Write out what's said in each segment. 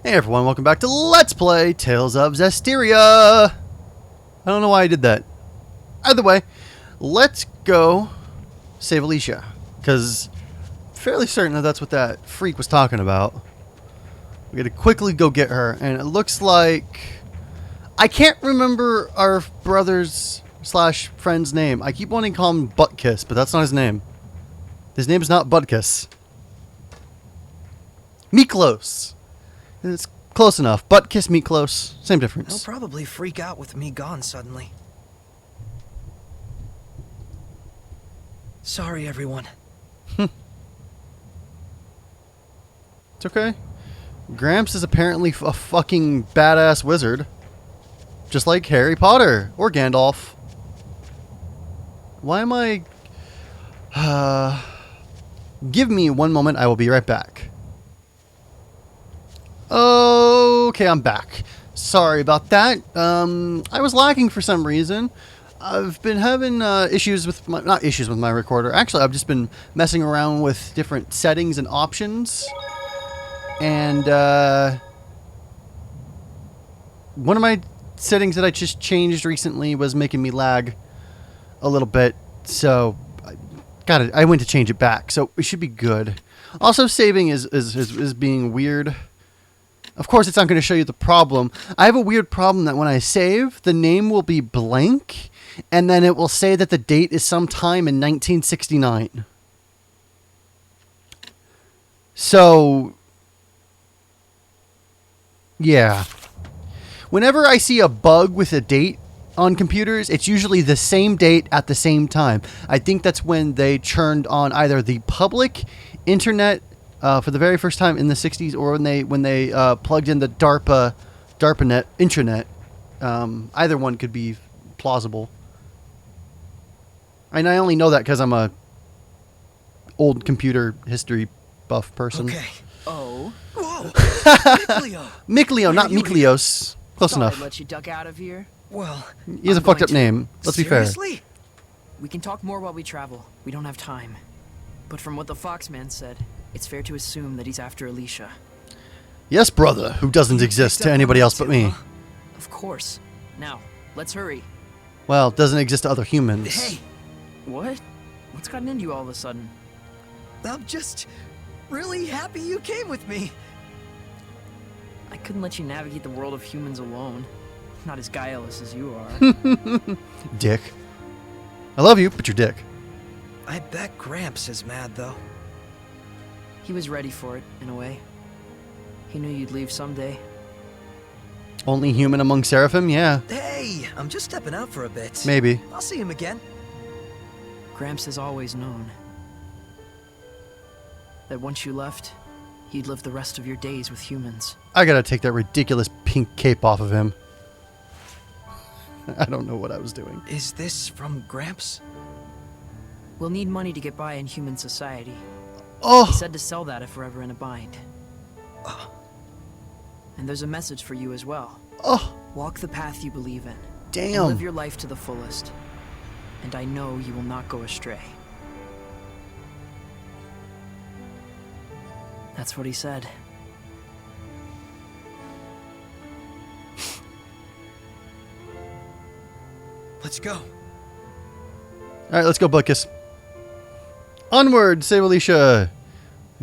Hey everyone, welcome back to Let's Play Tales of Zestiria! I don't know why I did that. Either way, let's go save Alicia. Because I'm fairly certain that that's what that freak was talking about. We gotta quickly go get her, and it looks like... I can't remember our brother's slash friend's name. I keep wanting to call him Buttkiss, but that's not his name. His name is not Buttkiss. Miklos. It's close enough. Buttkiss, Miklos. Same difference. He'll probably freak out with me gone suddenly. Sorry, everyone. It's okay. Gramps is apparently a fucking badass wizard. Just like Harry Potter. Or Gandalf. Why am I... Give me one moment. I will be right back. Okay, I'm back. Sorry about that. I was lagging for some reason. I've been having issues with my... Not issues with my recorder. Actually, I've just been messing around with different settings and options. And, one of my settings that I just changed recently was making me lag a little bit. So, I went to change it back. So, it should be good. Also, saving is being weird. Of course, it's not going to show you the problem. I have a weird problem that when I save, the name will be blank, and then it will say that the date is sometime in 1969. So, yeah. Whenever I see a bug with a date on computers, it's usually the same date at the same time. I think that's when they turned on either the public internet for the very first time in the 60s, or when they plugged in the DARPANET intranet. Either one could be plausible. And I only know that because I'm a old computer history buff person. Okay. Oh. Whoa. Mikleo, not Miklios. Close Sorry, enough. let you duck out of here. Well, He has a fucked up name. Let's be fair. seriously? We can talk more while we travel. We don't have time. But from what the Foxman said, it's fair to assume that he's after Alicia. Yes, brother, who doesn't exist to anybody else but me. Of course. Now, let's hurry. Well, doesn't exist to other humans. Hey, What? What's gotten into you all of a sudden? I'm just really happy you came with me. I couldn't let you navigate the world of humans alone. Not as guileless as you are. Dick. I love you, but you're dick. I bet Gramps is mad, though. He was ready for it, in a way. He knew you'd leave someday. Only human among seraphim? Yeah, Hey, I'm just stepping out for a bit. maybe. I'll see him again. Gramps has always known that once you left, you'd live the rest of your days with humans. I gotta take that ridiculous pink cape off of him. I don't know what I was doing. Is this from Gramps? We'll need money to get by in human society. He Oh, said to sell that if we're ever in a bind. And there's a message for you as well. oh, Walk the path you believe in. And damn. live your life to the fullest. And I know you will not go astray. That's what he said. Let's go. Alright, let's go, Buttkiss. Onward, save Alicia.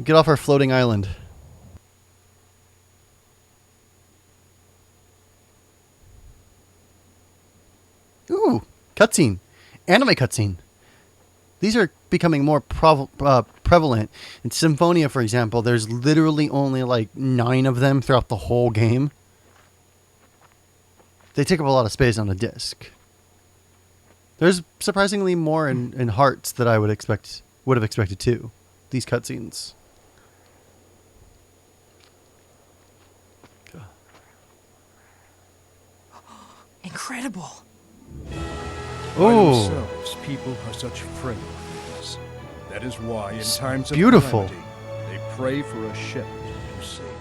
Get off our floating island. Ooh, cutscene. Anime cutscene. These are becoming more prevalent. In Symphonia, for example, there's literally only like 9 of them throughout the whole game. They take up a lot of space on the disc. There's surprisingly more in Hearts that I would have expected too. These cutscenes. Incredible. By Oh, themselves, people are such frail things. That is why, in times of beautiful. calamity, they pray for a shepherd to save them.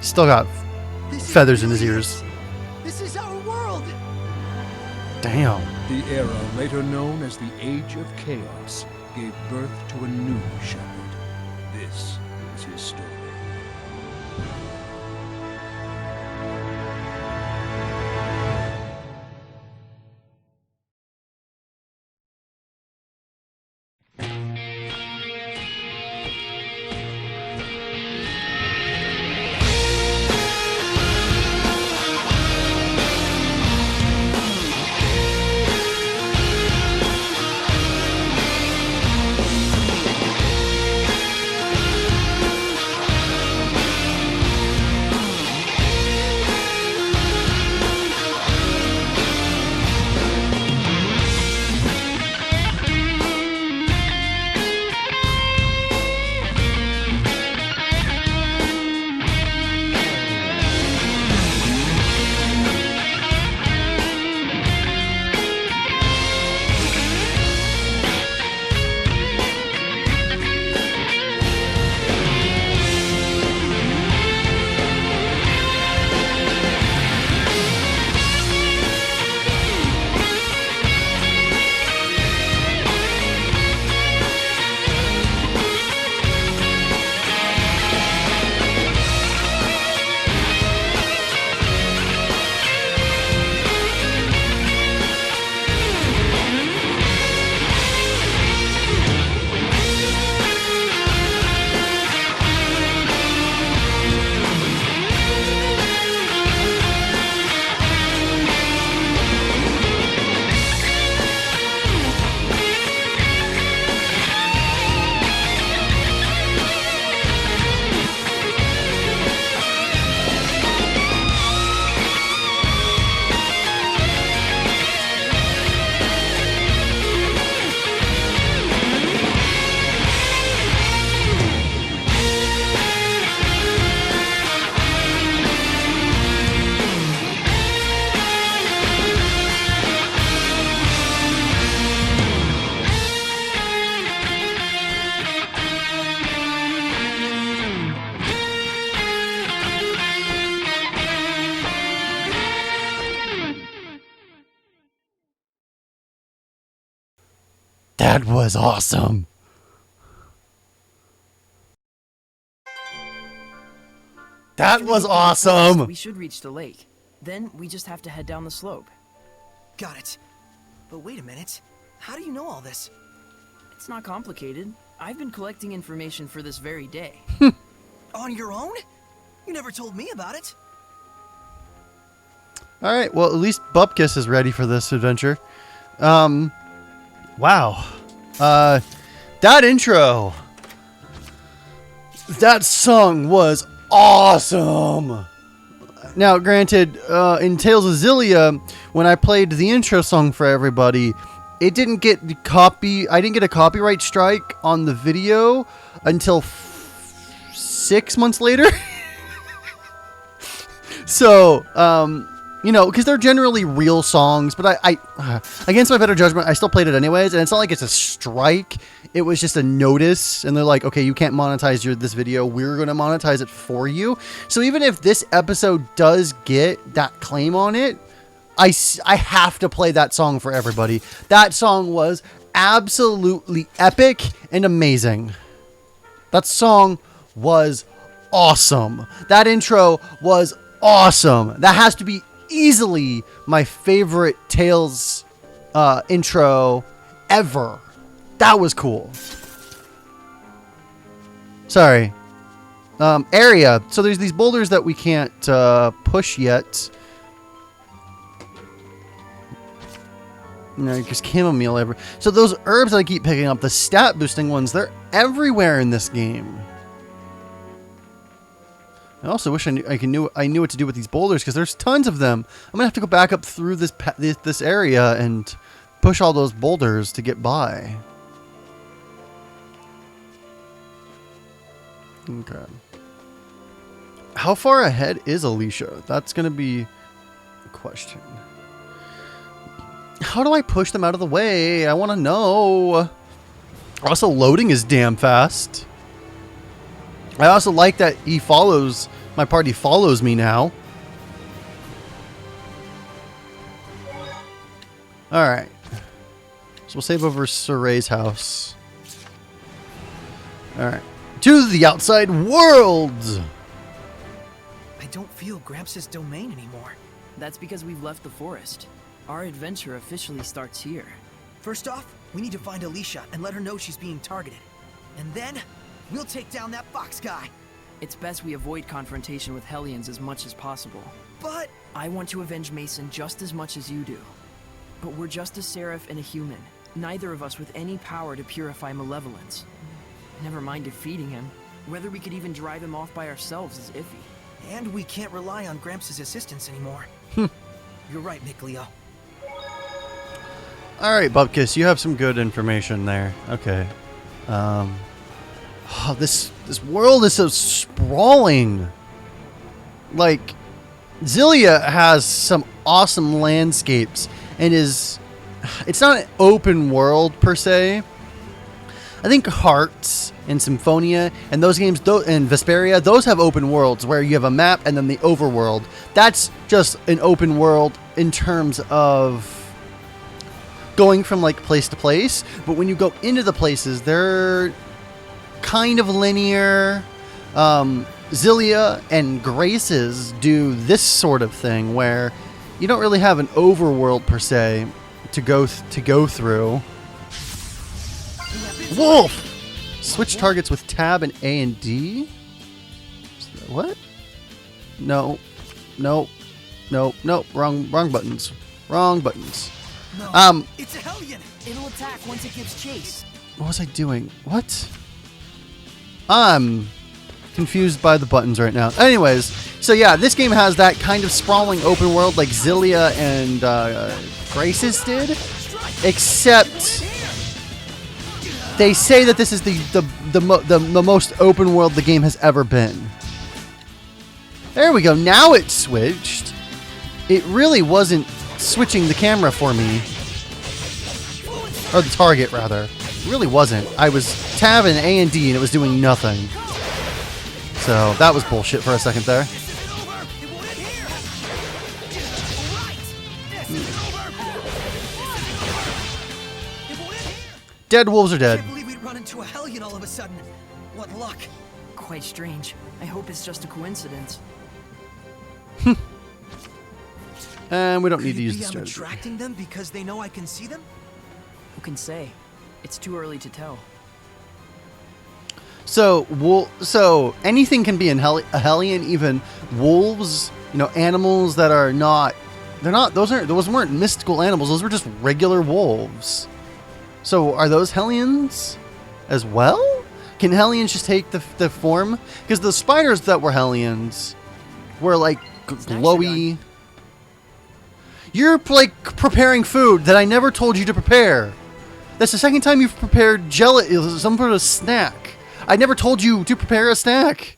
Still got feathers in his ears. This is our world. Damn. The era later known as the Age of Chaos gave birth to a new shepherd. This is his story. That was awesome. That was awesome. We should reach the lake. Then we just have to head down the slope. Got it. But wait a minute. How do you know all this? It's not complicated. I've been collecting information for this very day. On your own? You never told me about it. All right. Well, at least Bupkis is ready for this adventure. Wow. That intro. That song was awesome. Now, granted, in Tales of Zestiria, when I played the intro song for everybody, it didn't get I didn't get a copyright strike on the video until 6 months later. So, you know, because they're generally real songs, but I against my better judgment, I still played it anyways, and it's not like it's a strike. It was just a notice, and they're like, okay, you can't monetize this video. We're going to monetize it for you. So even if this episode does get that claim on it, I have to play that song for everybody. That song was absolutely epic and amazing. That song was awesome. That intro was awesome. That has to be easily my favorite Tales intro ever. That was cool. Sorry. Area. So there's these boulders that we can't push yet. No, just chamomile ever. So those herbs that I keep picking up, the stat boosting ones, they're everywhere in this game. I also wish I knew what to do with these boulders, because there's tons of them. I'm gonna have to go back up through this area and push all those boulders to get by. Okay. How far ahead is Alicia? That's gonna be a question. How do I push them out of the way? I want to know. Also, loading is damn fast. I also like that my party follows me now. Alright. So we'll save over Suray's house. Alright. To the outside world! I don't feel Gramps' domain anymore. That's because we've left the forest. Our adventure officially starts here. First off, we need to find Alicia and let her know she's being targeted. And then, we'll take down that fox guy. It's best we avoid confrontation with Hellions as much as possible. But I want to avenge Mason just as much as you do. But we're just a seraph and a human. Neither of us with any power to purify malevolence. Never mind defeating him. Whether we could even drive him off by ourselves is iffy. And we can't rely on Gramps' assistance anymore. You're right, Mikleo. Alright, Bubkiss, you have some good information there. Okay. Oh, this world is so sprawling. Like, Zestiria has some awesome landscapes and it's not an open world per se. I think Hearts and Symphonia and those games, and Vesperia, those have open worlds where you have a map and then the overworld. That's just an open world in terms of going from like place to place. But when you go into the places, they're kind of linear. Zestiria and Graces do this sort of thing where you don't really have an overworld per se to go through. Wolf! Switch targets with tab and A and D? What? No. Nope. Nope. Nope. Wrong buttons. Wrong buttons. No, it's a Hellion! It'll attack once it gives chase. What was I doing? What? I'm confused by the buttons right now. Anyways, so yeah, this game has that kind of sprawling open world like Zestiria and Graces did, except they say that this is the most open world the game has ever been. There we go. Now it's switched. It really wasn't switching the camera for me. Or the target, rather. It really wasn't. I was tabbing A and D and it was doing nothing. So that was bullshit for a second there. Dead wolves are dead. I can't believe we'd run into a Hellion all of a sudden. What luck. Quite strange. I hope it's just a coincidence. And we don't need to Could it use be the I'm strategy. attracting them because they know I can see them? Who can say? It's too early to tell. So anything can be a Hellion, even wolves, animals that are not, those weren't mystical animals, those were just regular wolves. So are those Hellions as well? Can Hellions just take the form? Because the spiders that were Hellions were like glowy. You're like preparing food that I never told you to prepare. That's the second time you've prepared some sort of snack. I never told you to prepare a snack.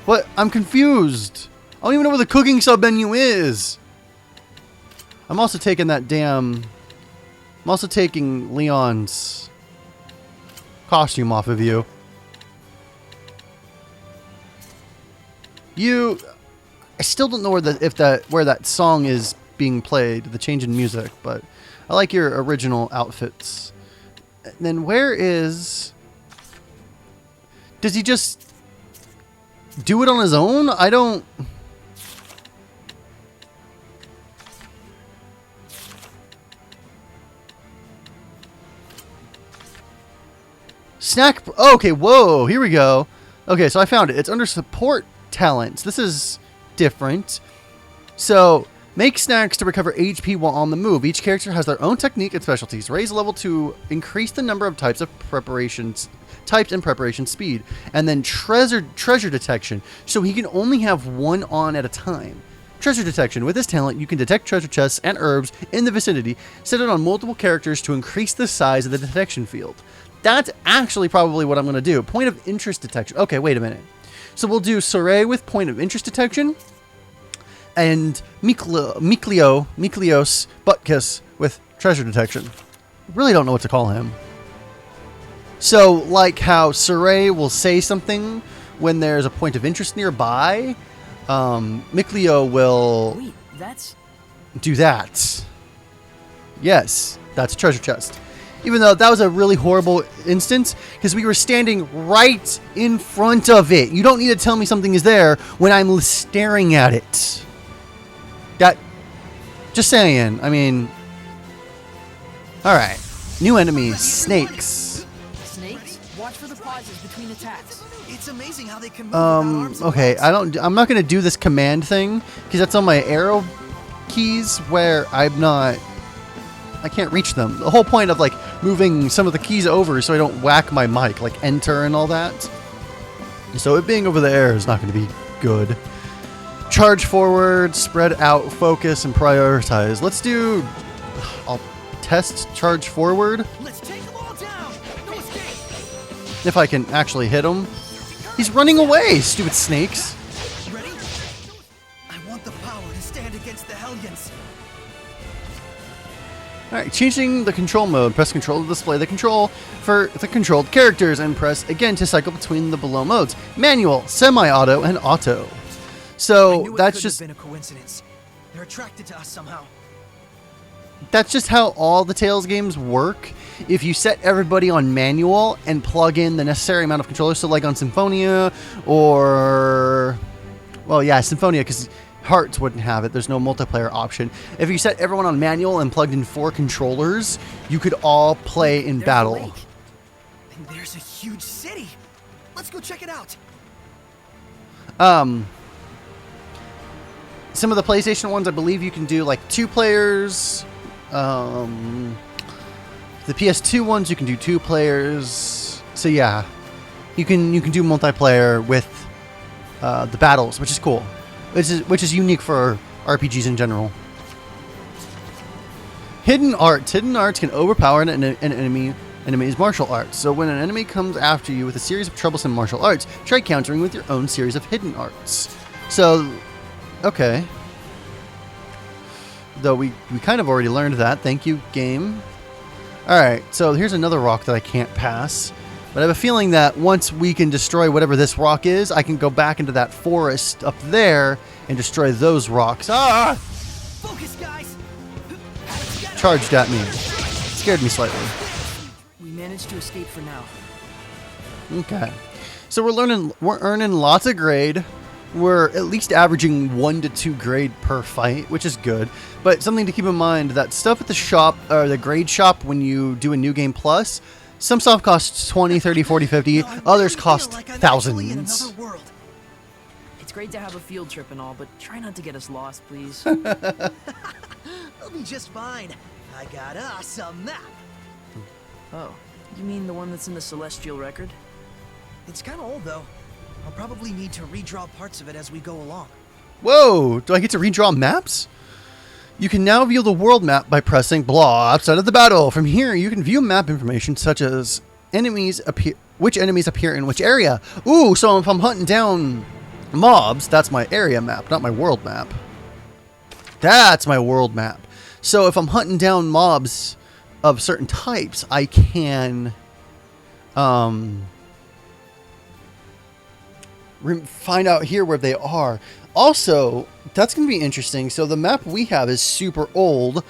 What? I'm confused. I don't even know where the cooking sub-menu is. I'm also taking Leon's costume off of you. I still don't know where that song is being played, the change in music, but I like your original outfits. And then where is... Does he just do it on his own? I don't... Snack... Oh, okay, whoa, here we go. Okay, so I found it. It's under support talents. This is different. So, make snacks to recover HP while on the move. Each character has their own technique and specialties. Raise level to increase the number of types and preparation speed. And then treasure detection. So he can only have one on at a time. Treasure detection. With this talent, you can detect treasure chests and herbs in the vicinity. Set it on multiple characters to increase the size of the detection field. That's actually probably what I'm going to do. Point of interest detection. Okay, wait a minute. So we'll do Suray with point of interest detection. And Mikleo, Mikleos, Butkiss with treasure detection. Really don't know what to call him. So, like how Suray will say something when there's a point of interest nearby, Mikleo will Wait, that's... do that. Yes, that's a treasure chest. Even though that was a really horrible instance, because we were standing right in front of it. You don't need to tell me something is there when I'm staring at it. Just saying. I mean... Alright. New enemies. Snakes. Snakes? Watch for the pauses between attacks. It's amazing how they can move without arms and Okay, legs. I'm not going to do this command thing, because that's on my arrow keys where I can't reach them. The whole point of like moving some of the keys over so I don't whack my mic, like enter and all that. So it being over there is not going to be good. Charge forward, spread out, focus, and prioritize. Let's do... I'll test charge forward. Let's take them all down. No escape. If I can actually hit him. He's running away, stupid snakes. Ready? I want the power to stand against the Hellions. Alright, changing the control mode. Press control to display the control for the controlled characters and press again to cycle between the below modes. Manual, semi-auto, and auto. I So knew it that's couldn't just have been a coincidence. They're attracted to us somehow. that's just how all the Tales games work. If you set everybody on manual and plug in the necessary amount of controllers, so like on Symphonia or... Well, yeah, Symphonia, because Hearts wouldn't have it. There's no multiplayer option. If you set everyone on manual and plugged in 4 controllers, you could all play in There's a battle. lake. And there's a huge city. Let's go check it out. Some of the PlayStation ones, I believe you can do like 2 players. The PS2 ones, you can do 2 players. So yeah, you can do multiplayer with the battles, which is cool. Which is unique for RPGs in general. Hidden arts. Hidden arts can overpower an enemy's martial arts. So when an enemy comes after you with a series of troublesome martial arts, try countering with your own series of hidden arts. So, okay. Though we kind of already learned that. Thank you, game. Alright, so here's another rock that I can't pass. But I have a feeling that once we can destroy whatever this rock is, I can go back into that forest up there and destroy those rocks. Ah! Focus, guys. Charged at me. Scared me slightly. We managed to escape for now. Okay. So we're earning lots of grade. We're at least averaging 1 to 2 grade per fight, which is good. But something to keep in mind, that stuff at the shop, or the grade shop when you do a new game plus, some stuff costs 20, 30, 40, 50. No, I Others really cost feel like I'm actually in thousands. another world. It's great to have a field trip and all, but try not to get us lost, please. We'll be just fine. I got us a map. Oh, you mean the one that's in the Celestial Record? It's kind of old, though. I'll probably need to redraw parts of it as we go along. Whoa! Do I get to redraw maps? You can now view the world map by pressing blah outside of the battle. From here, you can view map information such as which enemies appear in which area. Ooh, so if I'm hunting down mobs, that's my area map, not my world map. That's my world map. So if I'm hunting down mobs of certain types, I can find out here where they are. Also, that's going to be interesting. So the map we have is super old.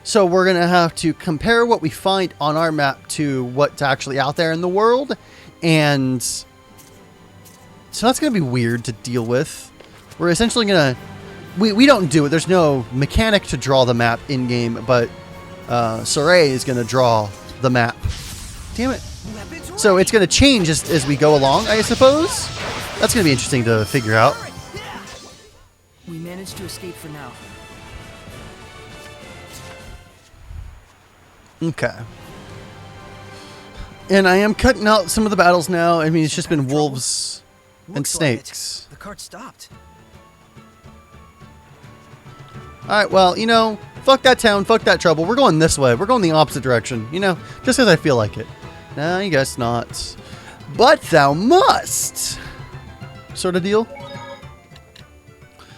So we're going to have to compare what we find on our map to what's actually out there in the world. And so that's going to be weird to deal with. We're essentially going to... We don't do it. There's no mechanic to draw the map in-game, but Soray is going to draw the map. Damn it. So it's going to change as we go along, I suppose. That's going to be interesting to figure out. We managed to escape for now. Okay. And I am cutting out some of the battles now. I mean, it's just been wolves and Looks like it. snakes. The cart stopped. Alright, well, you know, fuck that town, fuck that trouble. We're going this way. We're going the opposite direction, you know, just because I feel like it. No, I guess not. But thou must! Sort of deal.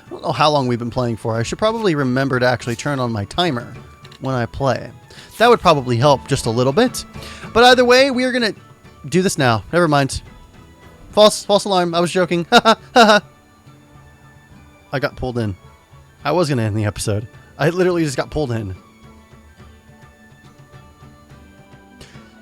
I don't know how long we've been playing for. I should probably remember to actually turn on my timer when I play. That would probably help just a little bit. But either way, we are going to do this now. Never mind. False alarm. I was joking. I got pulled in. I was going to end the episode. I literally just got pulled in.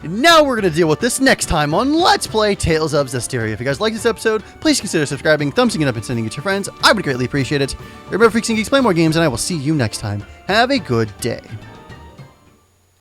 Now we're going to deal with this next time on Let's Play Tales of Zestiria. If you guys like this episode, please consider subscribing, thumbsing it up, and sending it to your friends. I would greatly appreciate it. Remember, Freaks and Geeks, play more games, and I will see you next time. Have a good day.